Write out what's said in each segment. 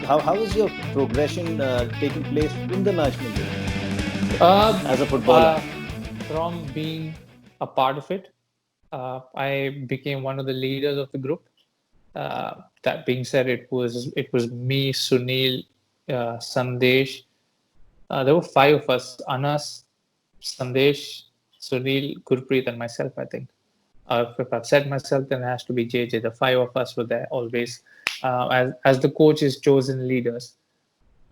how is your progression taking place in the national game as a Uh, footballer? from being a part of it, I became one of the leaders of the group. That being said, it was me, Sunil, Sandesh. There were five of us: Anas, Sandesh, Sunil, Gurpreet, and myself. I think. If I've said myself, then it has to be JJ. The five of us were there always, as the coaches chosen leaders,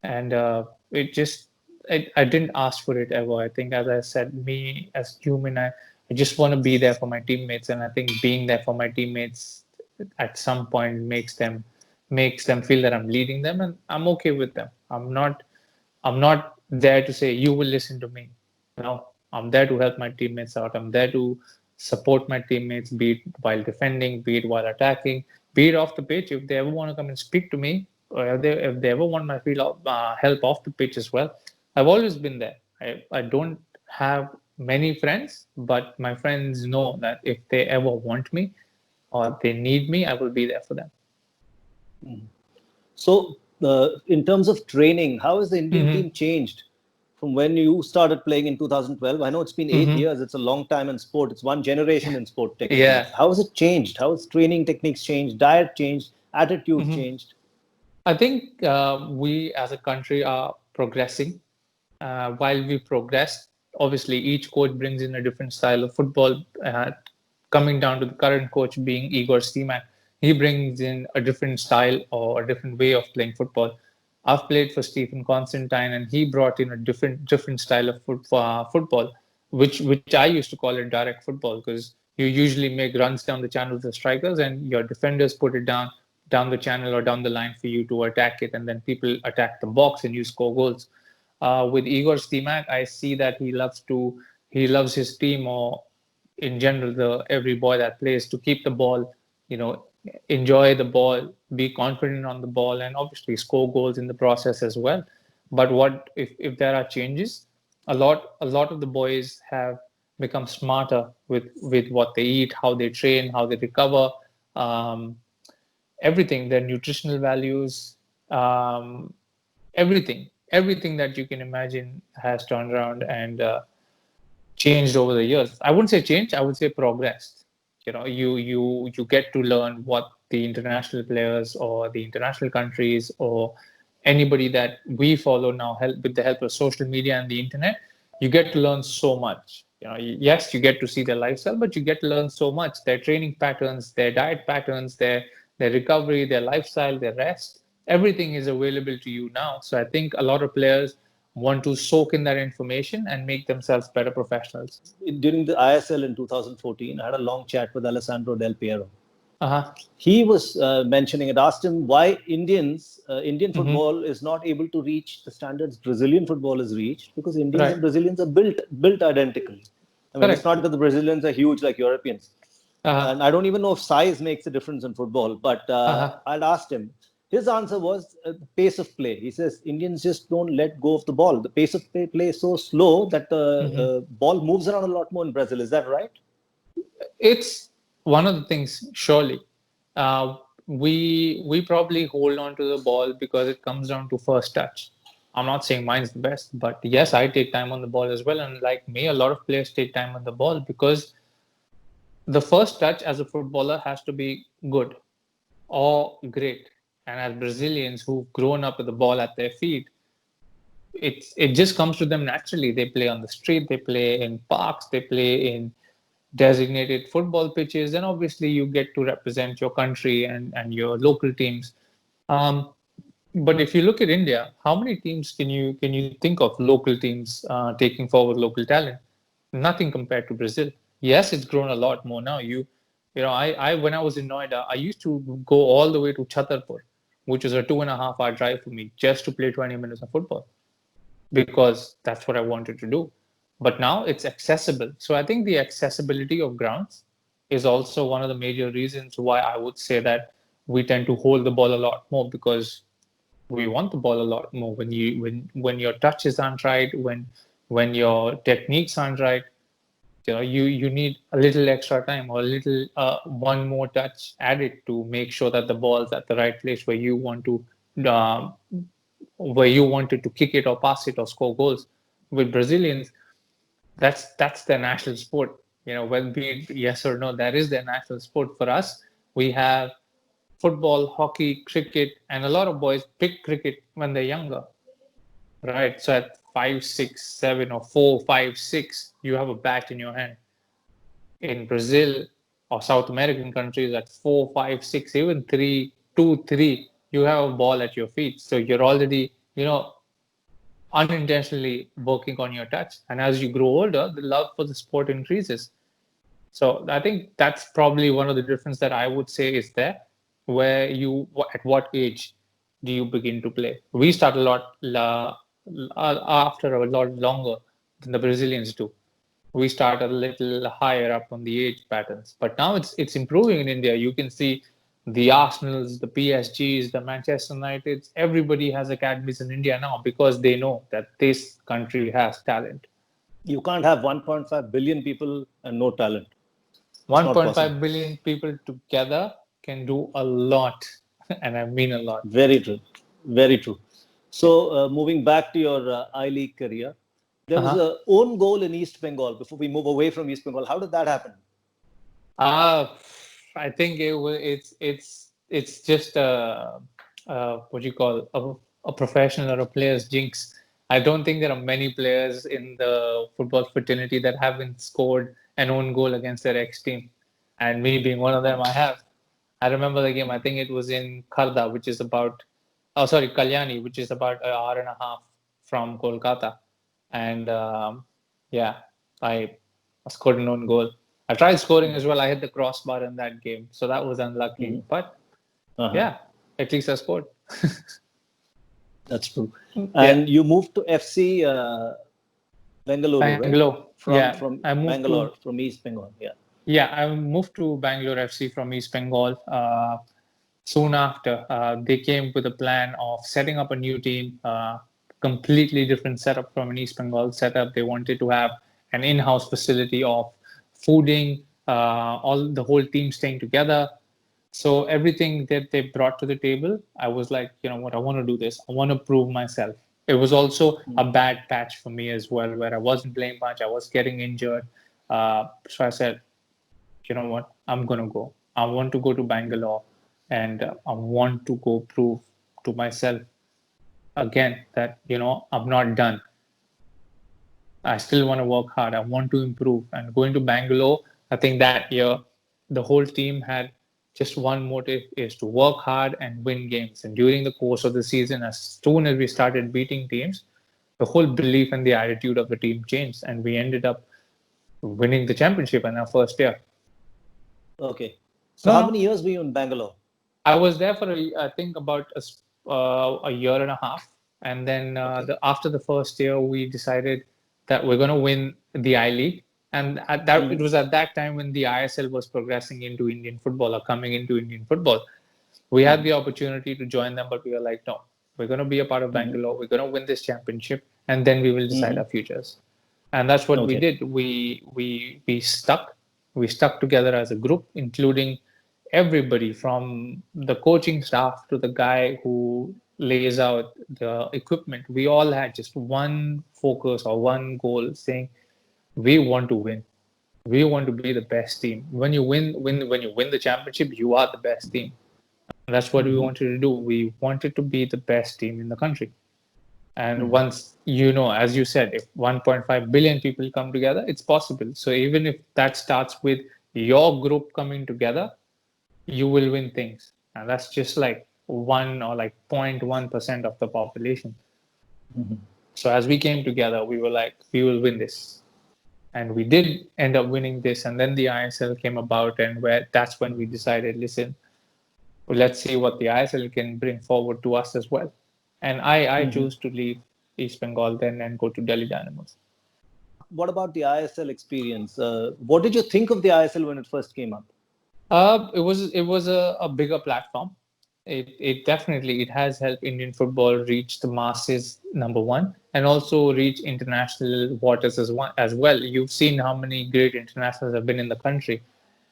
and it just I didn't ask for it ever. I think, as I said, me as human, I just want to be there for my teammates, and I think being there for my teammates at some point makes them feel that I'm leading them, and I'm okay with them. I'm not there to say you will listen to me. No, I'm there to help my teammates out. I'm there to support my teammates, be it while defending, be it while attacking, be it off the pitch. If they ever want to come and speak to me, or if they ever want my help off the pitch as well, I've always been there. I don't have many friends, but my friends know that if they ever want me or they need me, I will be there for them. So, in terms of training, how has the Indian Mm-hmm. team changed from when you started playing in 2012? I know it's been eight Mm-hmm. years. It's a long time in sport. It's one generation in sport, technically. Yeah. How has it changed? How has training techniques changed? Diet changed? Attitude Mm-hmm. changed? I think we as a country are progressing. While we progress, obviously each coach brings in a different style of football. Coming down to the current coach being Igor Stimac, he brings in a different style or a different way of playing football. I've played for Stephen Constantine, and he brought in a different style of football, which I used to call it direct football because you usually make runs down the channel with the strikers, and your defenders put it down the channel or down the line for you to attack it, and then people attack the box and you score goals. With Igor Stimac, I see that he loves his team, or in general the every boy that plays, to keep the ball, you know, enjoy the ball, be confident on the ball, and obviously score goals in the process as well. But what if there are changes? A lot of the boys have become smarter with what they eat, how they train, how they recover, um, everything, their nutritional values, everything that you can imagine has turned around and changed over the years. I wouldn't say changed, I would say progressed. You get to learn what the international players or the international countries or anybody that we follow now, help with the help of social media and the internet. You get to learn so much. Yes, you get to see their lifestyle, but you get to learn so much: their training patterns, their diet patterns, their recovery, their lifestyle, their rest. Everything is available to you now. So I think a lot of players want to soak in that information and make themselves better professionals. During the ISL in 2014, I had a long chat with Alessandro Del Piero. Uh-huh. He was mentioning it. Asked him why Indian Mm-hmm. football is not able to reach the standards Brazilian football is reached, because Indians Right. and Brazilians are built identically. I mean, it's Correct. not that the Brazilians are huge like Europeans, Uh-huh. and I don't even know if size makes a difference in football. But Uh-huh. I'd asked him. His answer was the pace of play. He says Indians just don't let go of the ball. The pace of play is so slow that the Mm-hmm. ball moves around a lot more in Brazil. Is that right? It's one of the things, surely. Uh, we probably hold on to the ball because it comes down to first touch. I'm not saying mine's the best, but yes, I take time on the ball as well. And like me, a lot of players take time on the ball because the first touch as a footballer has to be good or great. And as Brazilians who've grown up with the ball at their feet, it just comes to them naturally. They play on the street, they play in parks, they play in designated football pitches, and obviously you get to represent your country and your local teams. Um, but if you look at India, how many teams can you think of local teams taking forward local talent? Nothing compared to Brazil. Yes, it's grown a lot more now. I when I was in Noida, I used to go all the way to Chhatarpur, which is a 2.5 hour drive for me, just to play 20 minutes of football because that's what I wanted to do. But now it's accessible. So I think the accessibility of grounds is also one of the major reasons why I would say that we tend to hold the ball a lot more because we want the ball a lot more. When your touches aren't right, when your techniques aren't right, you need a little extra time or a little one more touch added to make sure that the ball's at the right place where you want to uh, where you wanted to kick it or pass it or score goals. With Brazilians, that's their national sport. Whether be it yes or no, that is their national sport. For us, we have football, hockey, cricket, and a lot of boys pick cricket when they're younger, right? So at 5, 6, 7, or 4, 5, 6, you have a bat in your hand. In Brazil or South American countries, at 4, 5, 6, even 3, 2, 3, you have a ball at your feet. So you're already, unintentionally working on your touch. And as you grow older, the love for the sport increases. So I think that's probably one of the difference that I would say is there, where at what age do you begin to play? We start a lot after a lot longer than the Brazilians do. We start a little higher up on the age patterns, but now it's improving in India. You can see the Arsenals, the PSGs, the Manchester Uniteds. Everybody has academies in India now because they know that this country has talent. You can't have 1.5 billion people and no talent. It's not possible. 1.5 billion people together can do a lot, and I mean a lot. Very true. Very true. So, moving back to your I League career, there was Uh-huh. a own goal in East Bengal. Before we move away from East Bengal, how did that happen? Uh, I think it's just what you call a professional or a player's jinx. I don't think there are many players in the football fraternity that haven't scored an own goal against their ex team, and me being one of them, I have. I remember the game. I think it was in Kharda, which is about, oh sorry, Kalyani, which is about an hour and a half from Kolkata, and yeah, I scored an own goal. I tried scoring as well. I hit the crossbar in that game, so that was unlucky. But Uh-huh. yeah, at least I scored. That's true. Yeah. And you moved to FC Bengaluru, right? Bangalore. Yeah, From I moved Bangalore, to from East Bengal. Yeah. yeah, I moved to Bangalore FC from East Bengal. Soon after, they came with a plan of setting up a new team, completely different setup from an East Bengal setup. They wanted to have an in-house facility of fooding, all the whole team staying together. So everything that they brought to the table, I was like, you know what, I want to do this. I want to prove myself. It was also a bad patch for me as well, where I wasn't playing much. I was getting injured. So I said, you know what, I'm going to go. I want to go to Bangalore, and I want to go prove to myself again that, I'm not done. I still want to work hard. I want to improve. And going to Bangalore, I think that year, the whole team had just one motive, is to work hard and win games. And during the course of the season, as soon as we started beating teams, the whole belief and the attitude of the team changed. And we ended up winning the championship in our first year. Okay. So, No, how no. many years were you in Bangalore? I was there for I think about a year and a half, and then after the first year, we decided that we're going to win the I League, and it was at that time when the ISL was progressing into Indian football or coming into Indian football. We had the opportunity to join them, but we were like, no, we're going to be a part of Bangalore. We're going to win this championship, and then we will decide our futures. And that's what we Okay. did. We stuck. We stuck together as a group, including everybody from the coaching staff to the guy who lays out the equipment. We all had just one focus or one goal, saying we want to win. We want to be the best team. When you win the championship, you are the best team. And that's what we wanted to do. We wanted to be the best team in the country. And once, as you said, if 1.5 billion people come together, it's possible. So even if that starts with your group coming together, you will win things. And that's just like 1 or like 0.1% of the population. So as we came together, we were like, we will win this. And we did end up winning this. And then the ISL came about, and that's when we decided, listen, let's see what the ISL can bring forward to us as well. And I chose to leave East Bengal then and go to Delhi Dynamos. What about the ISL experience? What did you think of the ISL when it first came up? It was a bigger platform. It definitely it has helped Indian football reach the masses, number one, and also reach international waters as well. You've seen how many great internationals have been in the country.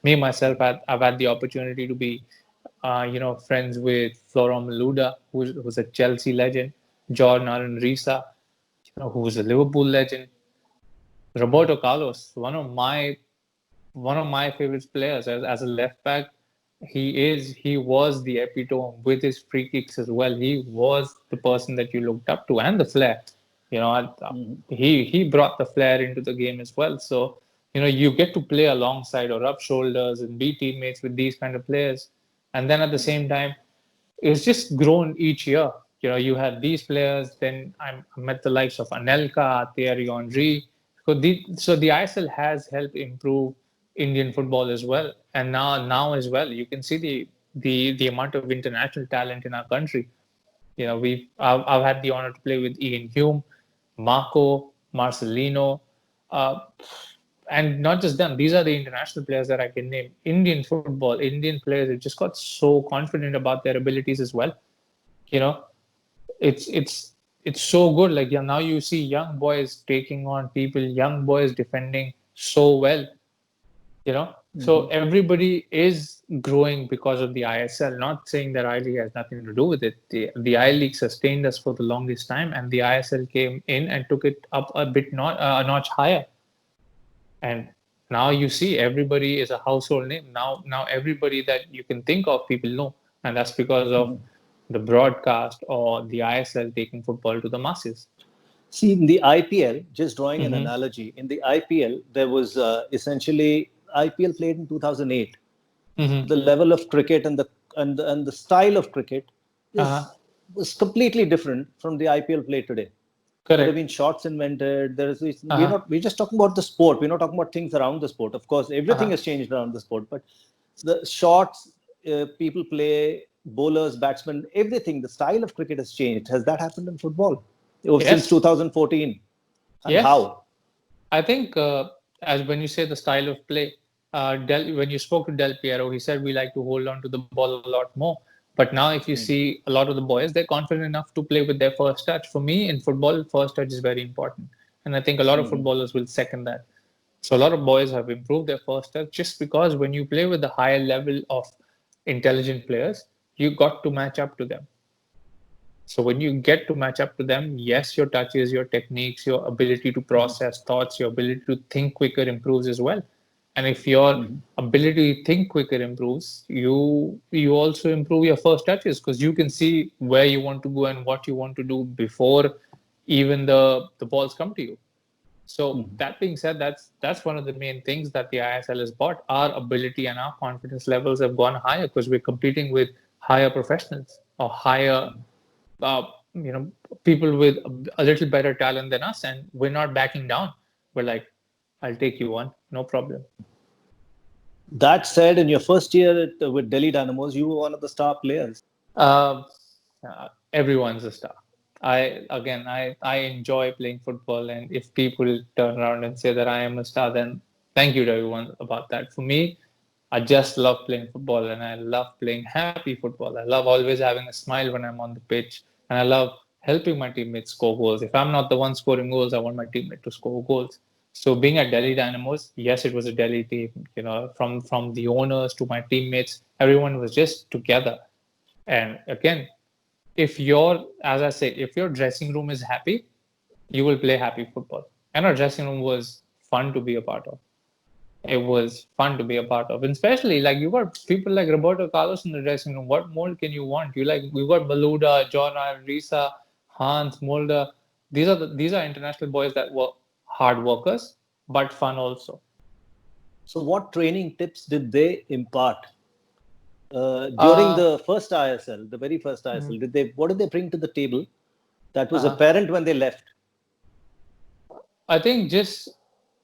Me myself, I've had the opportunity to be friends with Florent Malouda, who's a Chelsea legend, Jordan Aron Risa, who's a Liverpool legend, Roberto Carlos, one of my favorite players as a left back. He was the epitome with his free kicks as well. He was the person that you looked up to, and the flair. He brought the flair into the game as well. So you get to play alongside or rub shoulders and be teammates with these kind of players, and then at the same time, it's just grown each year. You had these players, then I met the likes of Anelka, Thierry Henry. So the ISL has helped improve Indian football as well, and now as well, you can see the amount of international talent in our country. I've had the honor to play with Ian Hume, Marco, Marcelino, uh, and not just them. These are the international players that I can name. Indian football, Indian players have just got so confident about their abilities as well. You know, it's so good. Like, yeah, now you see young boys taking on people, young boys defending so well. So everybody is growing because of the ISL. Not saying that I League has nothing to do with it. The I League sustained us for the longest time, and the ISL came in and took it up a bit, not a notch higher. And now you see everybody is a household name. Now everybody that you can think of, people know, and that's because of the broadcast or the ISL taking football to the masses. See, in the IPL, just drawing an Mm-hmm. analogy, in the IPL, there was essentially IPL played in 2008. Mm-hmm. The level of cricket and the style of cricket Uh-huh. was completely different from the IPL play today. There have Correct. been shots invented. Uh-huh. We're just talking about the sport. We're not talking about things around the sport. Of course, everything Uh-huh. has changed around the sport, but the shots people play, bowlers, batsmen, everything. The style of cricket has changed. Has that happened in football since Yes. 2014? And Yes. how? I think as when you say the style of play, when you spoke to Del Piero, he said we like to hold on to the ball a lot more. But now, if you see a lot of the boys, they're confident enough to play with their first touch. For me, in football, first touch is very important, and I think a lot of footballers will second that. So a lot of boys have improved their first touch just because when you play with the higher level of intelligent players, you got to match up to them. So when you get to match up to them, yes, your touches, your techniques, your ability to process thoughts, your ability to think quicker improves as well. And if your ability to think quicker improves, you also improve your first touches because you can see where you want to go and what you want to do before even the balls come to you. So that being said, that's one of the main things that the ISL has bought. Our ability and our confidence levels have gone higher because we're competing with higher professionals or higher uh, you know people with a little better talent than us, and we're not backing down. We're like, I'll take you on, no problem. That said, in your first year with Delhi Dynamos, you were one of the star players. uh, Everyone's a star. I enjoy playing football, and if people turn around and say that I am a star, then thank you to everyone about that. For me, I just love playing football, and I love playing happy football. I love always having a smile when I'm on the pitch, and I love helping my teammates score goals. If I'm not the one scoring goals, I want my teammate to score goals. So being at Delhi Dynamos, yes, it was a Delhi team. From the owners to my teammates, everyone was just together. And again, if your as I say, if your dressing room is happy, you will play happy football. And our dressing room was fun to be a part of. It was fun to be a part of. And especially like you got people like Roberto Carlos in the dressing room. What more can you want? You got Malouda, John Risa, Hans, Mulder. These are international boys that were hard workers, but fun also. So, what training tips did they impart during Uh, the first ISL, the very first ISL? What did they bring to the table that was uh, apparent when they left? I think just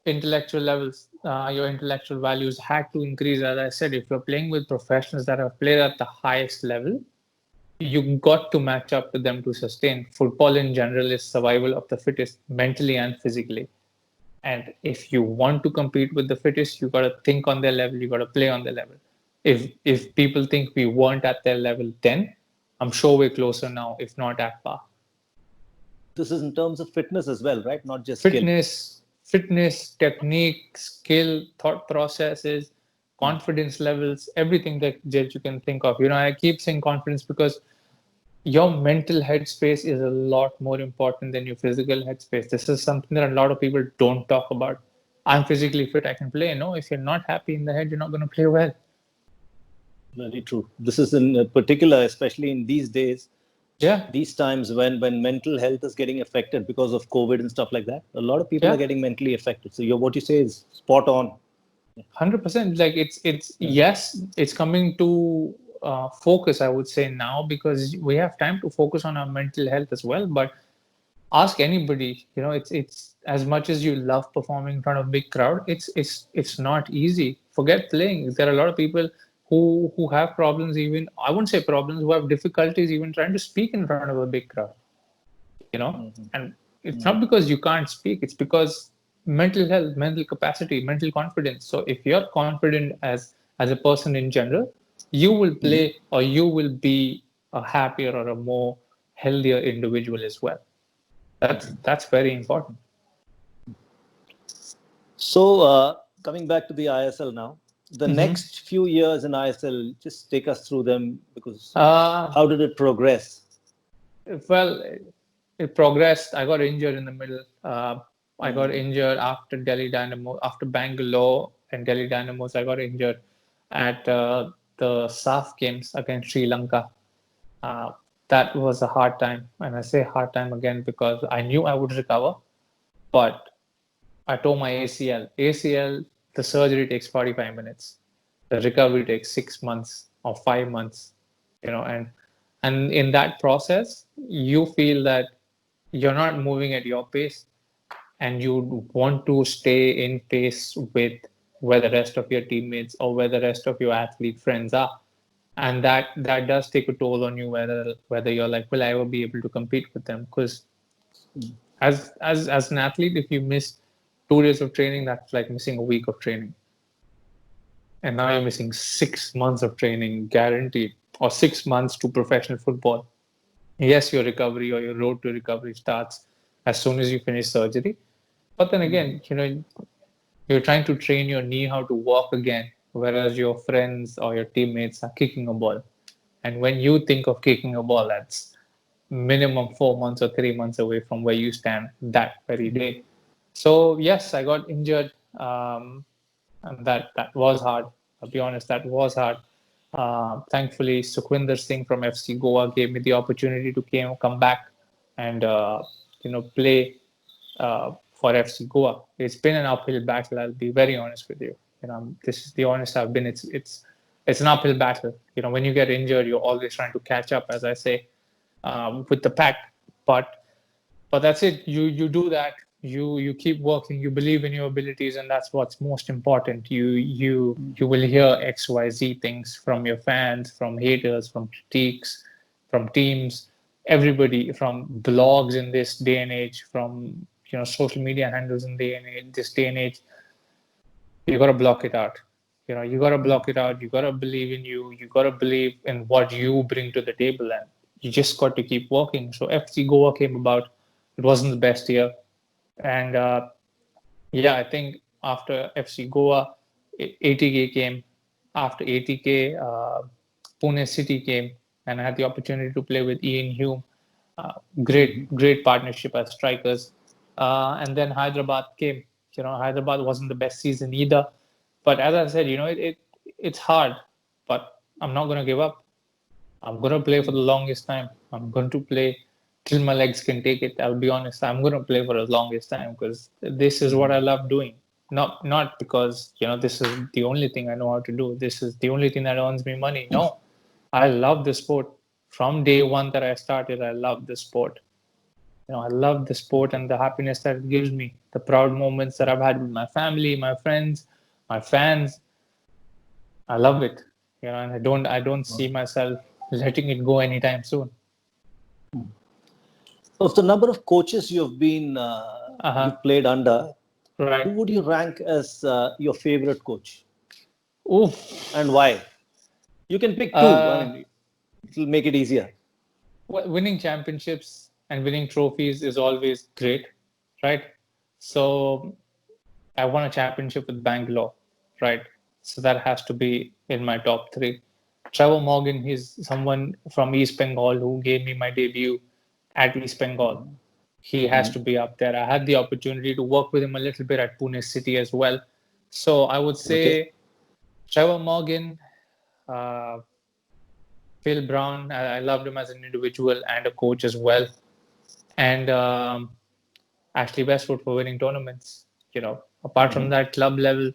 intellectual levels, your intellectual values had to increase. As I said, if you're playing with professionals that have played at the highest level, you got to match up to them to sustain. Football in general is survival of the fittest, mentally and physically. And if you want to compete with the fittest, you got to think on their level. You got to play on their level. If people think we weren't at their level then, I'm sure we're closer now, if not at par. This is in terms of fitness as well, right? Not just skill. Fitness, technique, skill, thought processes, confidence levels, everything that you can think of. I keep saying confidence because your mental headspace is a lot more important than your physical headspace. This is something that a lot of people don't talk about. I'm physically fit, I can play. No, if you're not happy in the head, you're not going to play well. Very true. This is in particular, especially in these days, Yeah, these times when mental health is getting affected because of COVID and stuff like that. A lot of people are yeah, getting mentally affected. So what you say is spot on. 100%. Like it's yes, it's coming to focus, I would say now, because we have time to focus on our mental health as well. But ask anybody, it's as much as you love performing in front of a big crowd, it's not easy. Forget playing. There are a lot of people who have problems, even I wouldn't say problems, who have difficulties even trying to speak in front of a big crowd. And it's not because you can't speak, it's because mental health, mental capacity, mental confidence. So if you're confident as a person in general, you will play, or you will be a happier or a more healthier individual as well. That's very important. So coming back to the ISL now, the next few years in ISL, just take us through them, because how did it progress? Well, it progressed. I got injured in the middle. I got injured after Delhi Dynamo, after Bangalore and Delhi Dynamos. I got injured at the SAF games against Sri Lanka. That was a hard time, and I say hard time again because I knew I would recover, but I tore my ACL. ACL, the surgery takes 45 minutes. The recovery takes 6 months or 5 months, and in that process, you feel that you're not moving at your pace, and you want to stay in pace with where the rest of your teammates or where the rest of your athlete friends are. And that does take a toll on you, whether you're like, will I ever be able to compete with them? Because as an athlete, if you miss 2 days of training, that's like missing a week of training. And now you're missing 6 months of training guaranteed, or 6 months to professional football. Yes, your recovery or your road to recovery starts as soon as you finish surgery. But then again, you're trying to train your knee how to walk again, whereas your friends or your teammates are kicking a ball. And when you think of kicking a ball, that's minimum 4 months or 3 months away from where you stand that very day. So yes, I got injured, and that was hard. I'll be honest, that was hard. Thankfully, Sukhwinder Singh from FC Goa gave me the opportunity to come back and play for FC Goa. It's been an uphill battle. I'll be very honest with you. This is the honest I've been. It's an uphill battle. When you get injured, you're always trying to catch up, as I say, with the pack. But that's it. You do that. You keep working. You believe in your abilities, and that's what's most important. You will hear XYZ things from your fans, from haters, from critiques, from teams, everybody, from blogs in this day and age, from social media handles in this day and age. You gotta block it out. You gotta block it out. You gotta believe in you. You gotta believe in what you bring to the table, and you just got to keep working. So FC Goa came about. It wasn't the best year, and yeah, I think after FC Goa, 80K came. After 80K, Pune City came, and I had the opportunity to play with Ian Hume. Great partnership as strikers. And then Hyderabad came. Hyderabad wasn't the best season either. But as I said, it's hard, but I'm not going to give up. I'm going to play for the longest time. I'm going to play till my legs can take it. I'll be honest. I'm going to play for the longest time because this is what I love doing. Not because, this is the only thing I know how to do. This is the only thing that earns me money. No, I love the sport. From day one that I started, I love the sport. I love the sport and the happiness that it gives me, the proud moments that I've had with my family, my friends, my fans. I love it. And I don't see myself letting it go anytime soon. Of the number of coaches you've played under, Right. who would you rank as your favorite coach, Oof. and why? You can pick two. I mean, it'll make it easier. Winning championships and winning trophies is always great, right? So I won a championship with Bangalore, right? So that has to be in my top three. Trevor Morgan, he's someone from East Bengal who gave me my debut at East Bengal. He has to be up there. I had the opportunity to work with him a little bit at Pune City as well. So I would Okay. say Trevor Morgan, uh, Phil Brown, I loved him as an individual and a coach as well. And Ashley Westwood for winning tournaments. Apart from that, club level,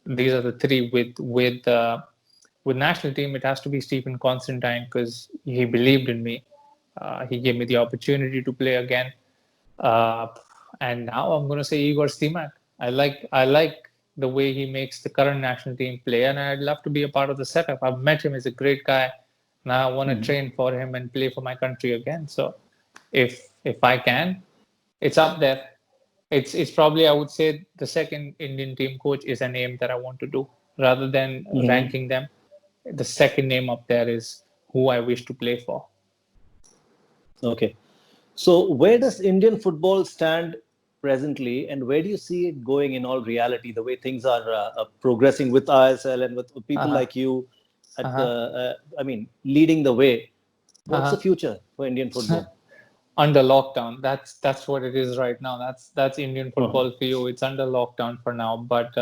these are the three. With national team, it has to be Stephen Constantine because he believed in me. He gave me the opportunity to play again. Uh, and now I'm going to say Igor Stimac. I like the way he makes the current national team play, and I'd love to be a part of the setup. I've met him; he's a great guy. Now I want to train for him and play for my country again. So if I can, it's up there. It's probably, I would say, the second Indian team coach is a name that I want to do rather than Mhm. ranking them. The second name up there is who I wish to play for. Okay. So, where does Indian football stand presently, and where do you see it going in all reality? The way things are progressing with ISL and with people Uh-huh. like you, at Uh-huh. leading the way. What's the Uh-huh. future for Indian football? Under lockdown. That's what it is right now. That's Indian Uh-huh. football for you. It's under lockdown for now. But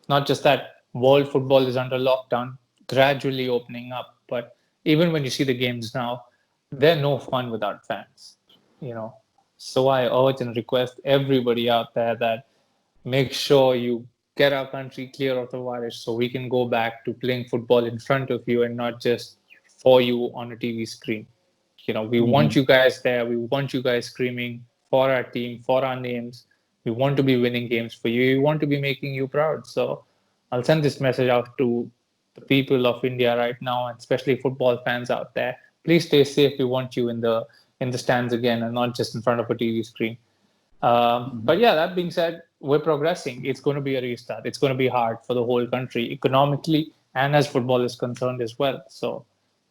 not just that, world football is under lockdown, gradually opening up. But even when you see the games now, they're no fun without fans. You know. So I urge and request everybody out there that make sure you get our country clear of the virus so we can go back to playing football in front of you and not just for you on a TV screen. We want Mhm. you guys there. We want you guys screaming for our team, for our names. We want to be winning games for you. We want to be making you proud. So I'll send this message out to the people of India right now, and especially football fans out there. Please stay safe. We want you in the stands again, and not just in front of a TV screen. But yeah, that being said, we're progressing. It's going to be a restart. It's going to be hard for the whole country economically and as football is concerned as well. So,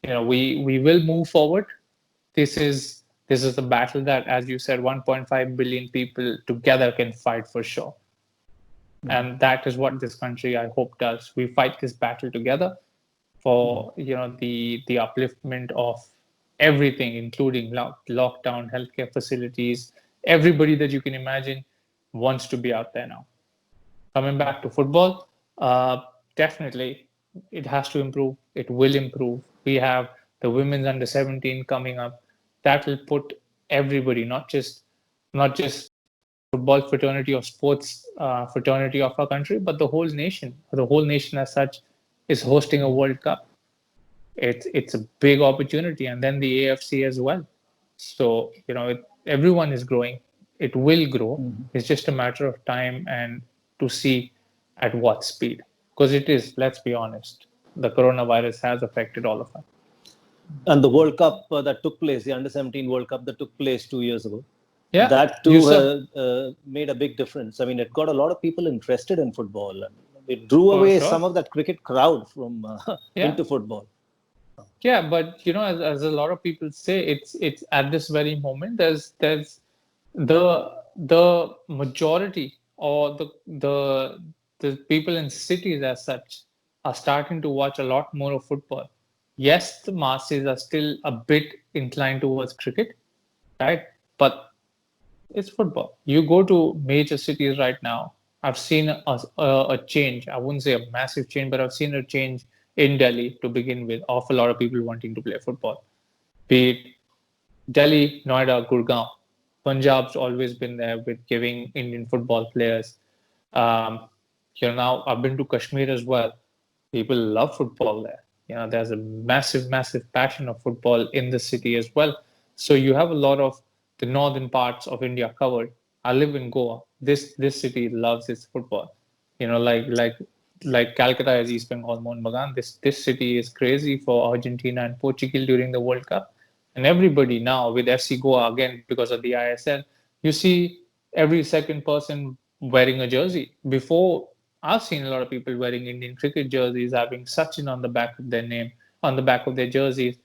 we will move forward. This is the battle that, as you said, 1.5 billion people together can fight for sure. And that is what this country, I hope, does. We fight this battle together for the upliftment of everything, including lockdown, healthcare facilities. Everybody that you can imagine wants to be out there now. Coming back to football, definitely it has to improve. It will improve. We have the women's under 17 coming up. That will put everybody, not just football fraternity or sports fraternity of our country, but the whole nation. The whole nation as such is hosting a World Cup. It's a big opportunity, and then the AFC as well. So everyone is growing. It will grow. It's just a matter of time and to see at what speed. Because it is, let's be honest, the coronavirus has affected all of us. And the World Cup that took place, the Under 17 World Cup that took place 2 years ago, Yeah, that you too saw made a big difference. I mean, it got a lot of people interested in football. And it drew for away sure. some of that cricket crowd from Yeah, into football. yeah, but as a lot of people say, it's at this very moment there's the majority or the people in cities as such are starting to watch a lot more of football. Yes, the masses are still a bit inclined towards cricket, right? But it's football. You go to major cities right now. I've seen a change. I wouldn't say a massive change, but I've seen a change in Delhi to begin with of a lot of people wanting to play football. Be it Delhi, Noida, Gurgaon. Punjab's always been there with giving Indian football players. Um, now I've been to Kashmir as well. People love football there. There's a massive, massive passion of football in the city as well. So you have a lot of the northern parts of India covered. I live in Goa. This city loves its football. Like Calcutta is East Bengal, Mohun Bagan. This city is crazy for Argentina and Portugal during the World Cup. And everybody now with FC Goa again because of the ISL, you see every second person wearing a jersey. Before, I've seen a lot of people wearing Indian cricket jerseys, having Sachin on the back of their name, on the back of their jerseys.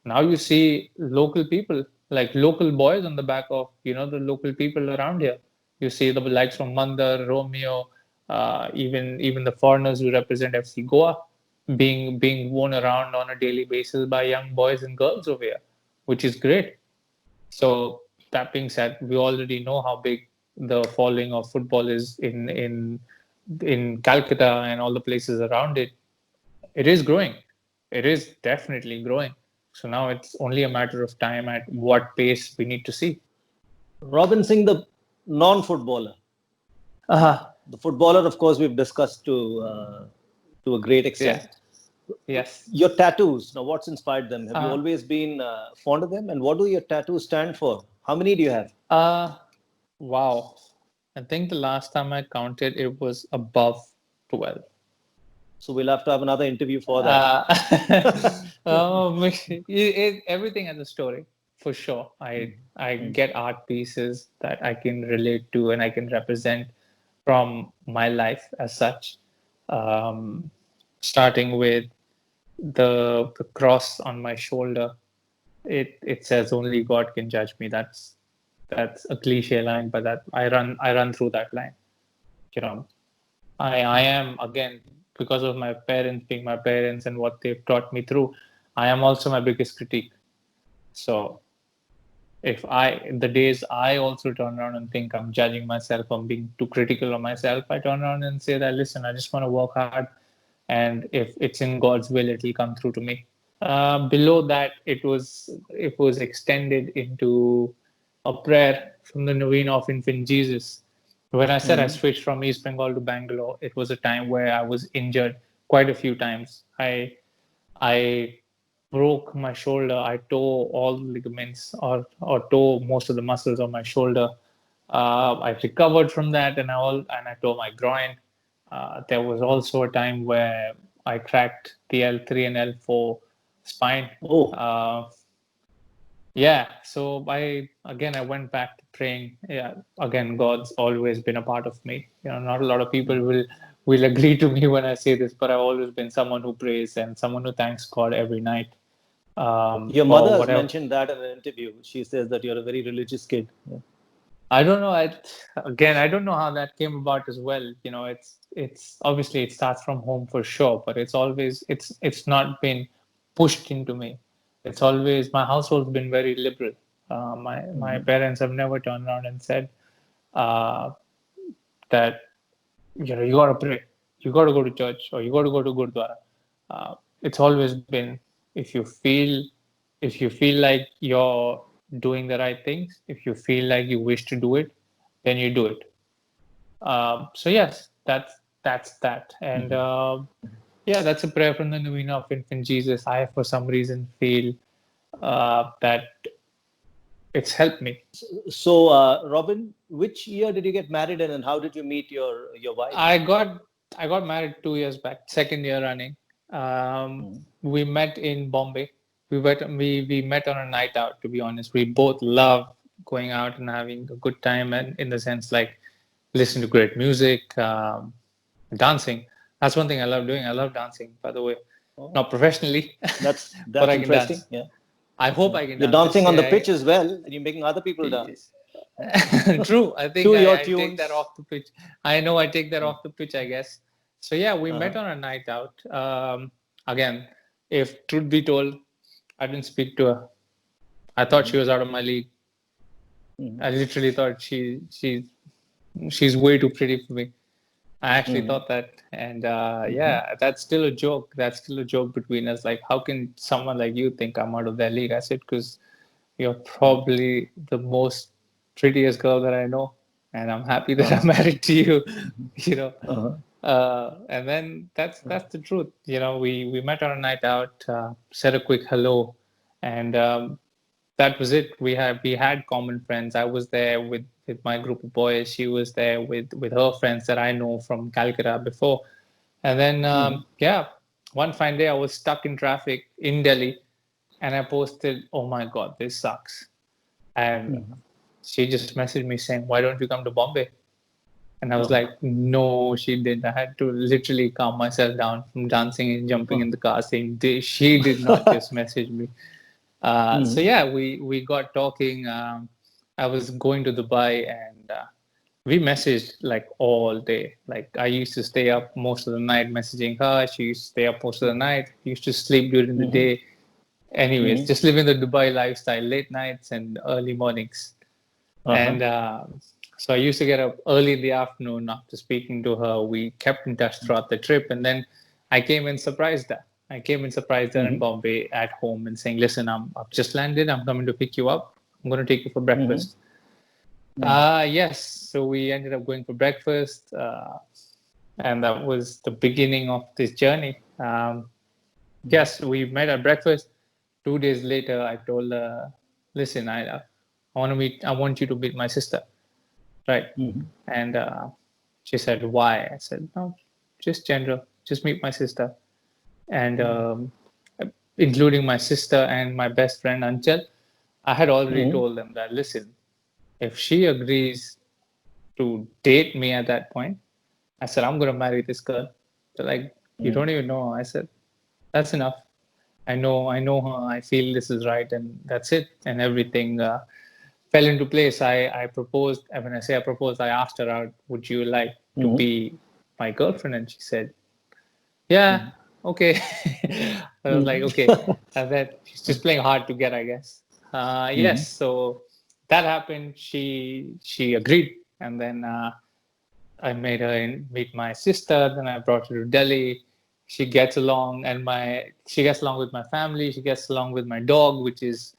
Now you see local people, like local boys on the back of the local people around here. You see the likes from Mandar, Romeo, even the foreigners who represent FC Goa being worn around on a daily basis by young boys and girls over here, which is great. So that being said, we already know how big the following of football is in Calcutta and all the places around it. It is growing. It is definitely growing. So now it's only a matter of time at what pace we need to see. Robin Singh, the non-footballer. The footballer, of course, we've discussed to a great extent. Yeah. Yes. Your tattoos. Now, what's inspired them? Have you Uh, always been fond of them? And what do your tattoos stand for? How many do you have? wow. I think the last time I counted, it was above 12. So we'll have to have another interview for that. Everything has a story, for sure. I get art pieces that I can relate to and I can represent from my life as such. Um, Starting with the cross on my shoulder, it says only God can judge me. That's a cliche line, but that I run through that line. You know, I am, again, because of my parents being my parents and what they've taught me through, I am also my biggest critique. So if the days I also turn around and think I'm judging myself, I'm being too critical of myself, I turn around and say that, listen, I just want to work hard, and if it's in God's will, it'll come through to me. Below that, it was extended into a prayer from the novena of Infant Jesus. When I said I switched from East Bengal to Bangalore, it was a time where I was injured quite a few times. I broke my shoulder. I tore all the ligaments or tore most of the muscles on my shoulder. I recovered from that, and I tore my groin. There was also a time where I cracked the L3 and L4 spine. Oh, Yeah, so I went back to praying. Yeah, again, God's always been a part of me. Not a lot of people will agree to me when I say this, but I've always been someone who prays and someone who thanks God every night. your mother For has whatever. mentioned that in an interview. She says that you're a very religious kid. Yeah. I don't know. I don't know how that came about as well. It's obviously it starts from home for sure, but it's not been pushed into me. It's always my household's been very liberal. My parents have never turned around and said uh, that you gotta pray, you gotta go to church, or you gotta go to gurdwara. It's always been, if you feel if you feel like you're doing the right things, if you feel like you wish to do it, then you do it. So yes, that's that, and yeah, that's a prayer from the novena of Infant Jesus. I, for some reason, feel that it's helped me. So, Robin, which year did you get married in, and how did you meet your wife? I got I got married 2 years back, second year running. We met in Bombay. We met on a night out. To be honest, we both love going out and having a good time, and in the sense like listening to great music, dancing. That's one thing I love doing. I love dancing, by the way, Oh, not professionally, but that's I can interesting. dance. Yeah. I hope I can You're dance. dancing on the pitch as well, and you're making other people dance. Yes. True. I think To your I take that tunes. off the pitch. I know I take that Yeah. off the pitch, I guess. So yeah, we met Uh-huh. on a night out. Again, if truth be told, I didn't speak to her. I thought she was out of my league. I literally thought she's way too pretty for me. I actually thought that, and yeah, that's still a joke. That's still a joke between us. Like, how can someone like you think I'm out of their league? I said, because you're probably the most prettiest girl that I know, and I'm happy that I'm Uh-huh. married to you. You know, Uh-huh. and then that's the truth. We met on a night out, said a quick hello, and that was it. We had common friends. I was there with my group of boys. She was there with her friends that I know from Calcutta before. And then yeah, one fine day I was stuck in traffic in Delhi, and I posted, "Oh my God, this sucks." And she just messaged me saying, "Why don't you come to Bombay?" And I was Uh-huh. like, "No, she didn't." I had to literally calm myself down from dancing and jumping in the car, saying she did not just message me. So yeah, we got talking. I was going to Dubai, and we messaged like all day. Like I used to stay up most of the night messaging her. She used to stay up most of the night. Used to sleep during the Mm-hmm. day. Anyways, Mm-hmm. just living the Dubai lifestyle, late nights and early mornings. Uh-huh. And so I used to get up early in the afternoon after speaking to her. We kept in touch throughout the trip. And then I came and surprised her. I came and surprised her in Mm-hmm. Bombay at home and saying, listen, I've just landed. I'm coming to pick you up. I'm going to take you for Mm-hmm. breakfast. Yes. So we ended up going for breakfast. And that was the beginning of this journey. Yes, we met at breakfast. 2 days later, I told her, listen, I want you to meet my sister. Right. Mm-hmm. And she said, why? I said, no, just general, just meet my sister. And including my sister and my best friend, Anchal, I had already Mm-hmm. told them that, listen, if she agrees to date me at that point, I said, I'm going to marry this girl. They're like, you don't even know her. I said, that's enough. I know her. I feel this is right, and that's it. And everything fell into place. I proposed. And when I say I proposed, I asked her out. Would you like to Mm-hmm. be my girlfriend? And she said, yeah, okay. I was like, okay. And then she's just playing hard to get, I guess. Mm-hmm. Yes. So that happened. She agreed, and then I made her meet my sister. Then I brought her to Delhi. She gets along, and she gets along with my family. She gets along with my dog, which is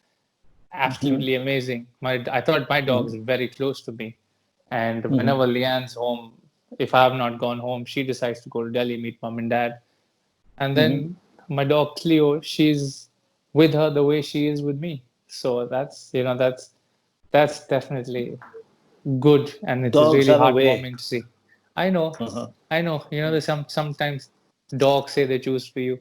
Mm-hmm. absolutely amazing. I thought my dog is very close to me, and Mm-hmm. whenever Lianne's home, if I have not gone home, she decides to go to Delhi, meet mom and dad. And Mm-hmm. then my dog Cleo, she's with her the way she is with me. So that's definitely good, and it's Dogs really have a way. heartwarming to see. I know, Uh-huh. I know. There's sometimes dogs say they choose for you.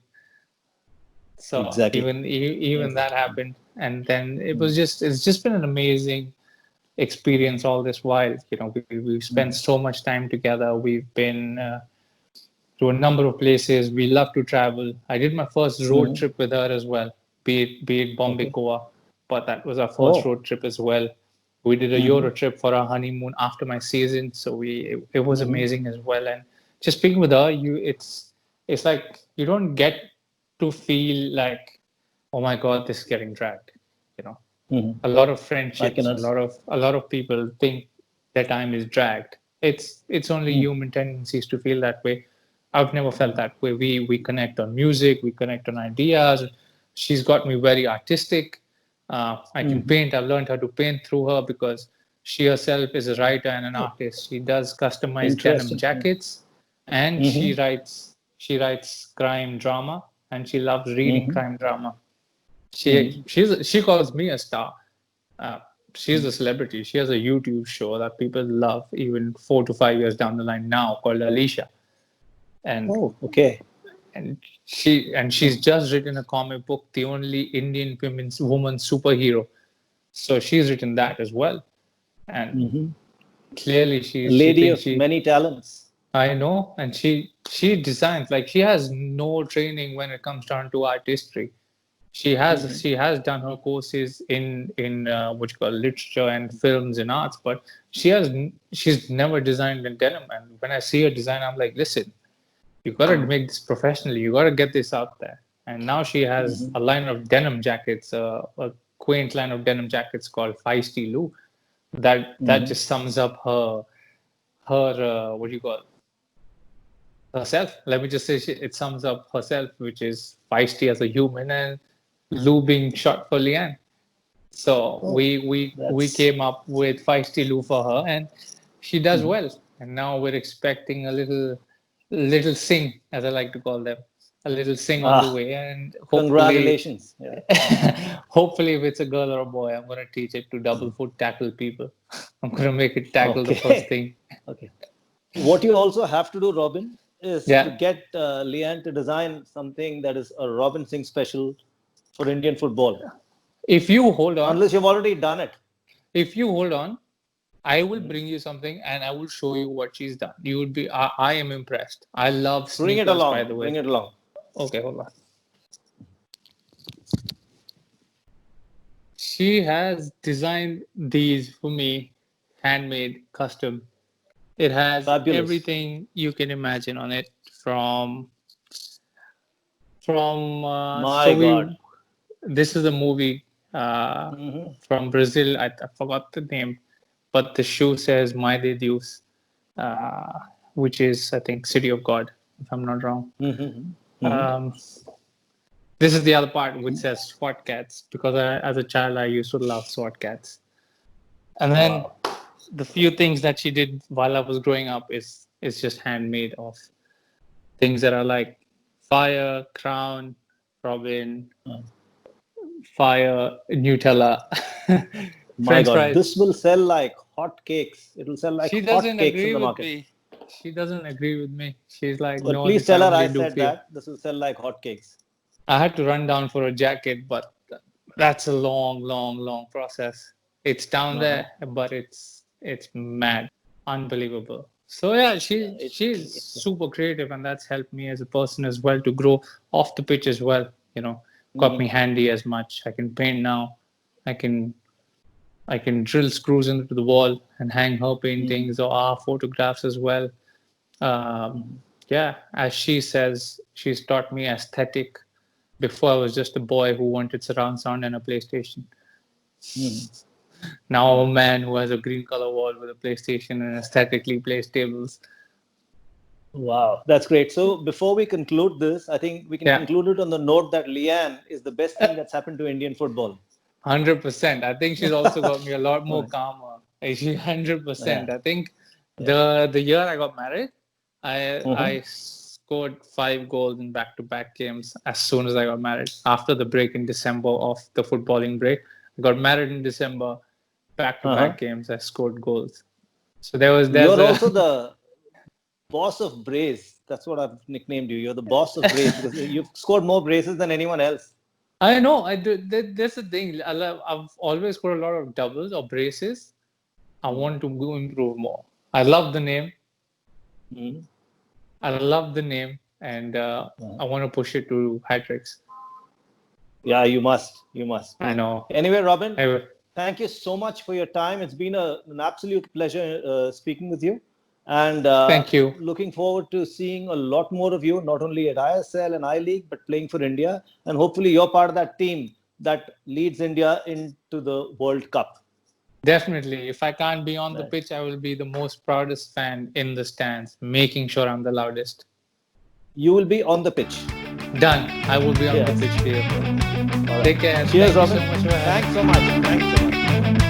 So Exactly. even that Exactly. happened, and then it's just been an amazing experience all this while. We've spent Mm-hmm. so much time together. We've been to a number of places. We love to travel. I did my first road Mm-hmm. trip with her as well, be it Bombay, Okay. Goa, but that was our first Oh. road trip as well. We did a Mm-hmm. Euro trip for our honeymoon after my season, so it was Mm-hmm. amazing as well. And just speaking with her, it's like you don't get to feel like, oh my God, this is getting dragged. You know, Mm-hmm. a lot of I can friendships, understand. a lot of people think their time is dragged. It's only human tendencies to feel that way. I've never felt Mm-hmm. that way. We connect on music, we connect on ideas. She's got me very artistic. I can Mm-hmm. paint. I've learned how to paint through her because she herself is a writer and an Oh, artist. She does customized denim interesting. Yeah. jackets, and Mm-hmm. she writes crime drama, and she loves reading Mm-hmm. crime drama. Mm-hmm. She calls me a star. Uh, she's a celebrity. She has a YouTube show that people love even 4 to 5 years down the line now called Alicia, and Oh, okay. she's just written a comic book, the only Indian woman superhero. So she's written that as well, and Mm-hmm. clearly A she lady thinks of many talents. I know, and she designs like she has no training when it comes down to artistry. Mm-hmm. She has done her courses in what you call literature and films and arts, but she's never designed in denim. And when I see her design, I'm like, listen, you got to make this professionally. You got to get this out there. And now she has Mm-hmm. a line of denim jackets, a quaint line of denim jackets called Feisty Lou. That Mm-hmm. just sums up her what do you call herself. Let me just say it sums up herself, which is feisty as a human and Lou being short for Lianne. So Oh, we that's came up with feisty Lou for her, and she does well. And now we're expecting a little sing, as I like to call them, a little sing on the ah. way, and hopefully. Congratulations. Yeah. Hopefully, if it's a girl or a boy, I'm going to teach it to double foot tackle people. I'm going to make it tackle the first Okay. thing. Okay. What you also have to do, Robin, is to Yeah. get Lianne to design something that is a Robin Singh special for Indian football. If you hold on, Unless you've already done it, if you hold on, I will Mhm. bring you something and I will show you what she's done. You would be, I am impressed. I love bring it sneakers, by along. the way. Bring it along. Okay, hold on. She has designed these for me, handmade, custom. It has Fabulous. everything you can imagine on it. From so My God. we This is a movie Hmm. from Brazil. I forgot the name, but the shoe says "My de Deus," uh, which is, I think, City of God, if I'm not wrong. Hmm. Hmm. Um, this is the other part which says SWAT cats, because as a child I used to love SWAT cats. And then Wow. the few things that she did while I was growing up is just handmade of things that are like fire, crown, Robin, fire, Nutella, My French God. fries. This will sell like hot cakes. It will sell like She hot doesn't cakes in agree the with market. me. She doesn't agree with me. She's like, Well, no, please this I tell her only I do said for you. that. This will sell like hotcakes. I had to run down for a jacket, but that's a long, long, long process. It's down Uh-huh. there, but it's mad, unbelievable. So yeah, Yeah, she's super creative, and that's helped me as a person as well to grow off the pitch as well. Got Mhm. me handy as much. I can paint now. I can I can drill screws into the wall and hang her Mhm. paintings or our photographs as well. Um, Mhm. yeah, as she says, she's taught me aesthetic. Before I was just a boy who wanted surround sound and a PlayStation. Mhm. Now I'm a man who has a green color wall with a PlayStation and aesthetically placed tables. Wow, that's great. So before we conclude this, I think we can Yeah, conclude it on the note that Lianne is the best thing that's happened to Indian football. 100%. I think she's also got me a lot more Right. calmer. She Yeah. 100%. I think Yeah. the year I got married, Mhm. I scored 5 goals in back-to-back games as soon as I got married. After the break in December of the footballing break, I got married in December. Uh-huh. Back-to-back games, I scored goals. So there's You're a also the boss of brace. That's what I've nicknamed you. You're the boss of brace because you've scored more braces than anyone else. I know I do. That's the thing. I've always scored a lot of doubles or braces. I Mhm. want to go improve more. I love the name. Mhm. I love the name, and Uh-huh. I want to push it to hat tricks. Yeah, you must. You must. I know. Anyway, Robin, I, thank you so much for your time. It's been an absolute pleasure speaking with you. And thank you. looking forward to seeing a lot more of you, not only at ISL and I League, but playing for India. And hopefully, you're part of that team that leads India into the World Cup. Definitely. If I can't be on the Right. pitch, I will be the most proudest fan in the stands, making sure I'm the loudest. You will be on the pitch. Done. I will be on the Yes. pitch, dear. All right. Take care. Cheers, Thank you Robin. so much for having Thanks so me. much. Thanks so much.